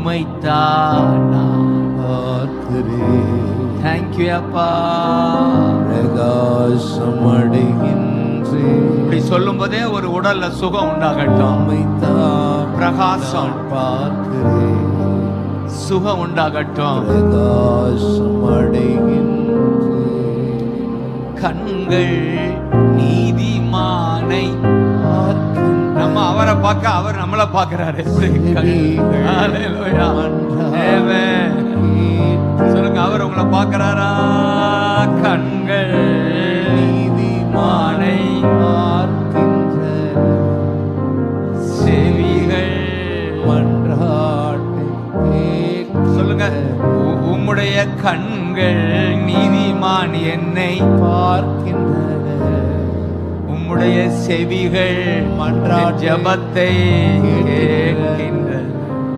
உம்மைத்தான் நான் பார்க்கிறேன். தேங்க்யூ அப்பா. பிரகாசம் அடைகின்றேன். இப்படி சொல்லும் போதே ஒரு உடல்ல சுகம் உண்டாகட்டும். உம்மைத்தான் பிரகாசம் பார்க்கிறேன். சுகம் உண்டாகட்டும். பிரகாசம் அடைகின்றேன். கண்கள் நீதிமானை நம்ம அவரை பார்க்க அவர் நம்மளை பார்க்கிறாரு. சொல்லுங்க, அவர் உங்களை பார்க்கிறாரா? கண்கள் நீதிமானை பார்க்கின்றன, செவிகள் மன்றாட்டை. சொல்லுங்க, உம்முடைய கண்கள் நீதிமான் என்னை பார்க்கின்றன, உம்முடைய செவிகள் மன்றாட்ட ஜெபத்தை கேட்கின்றன.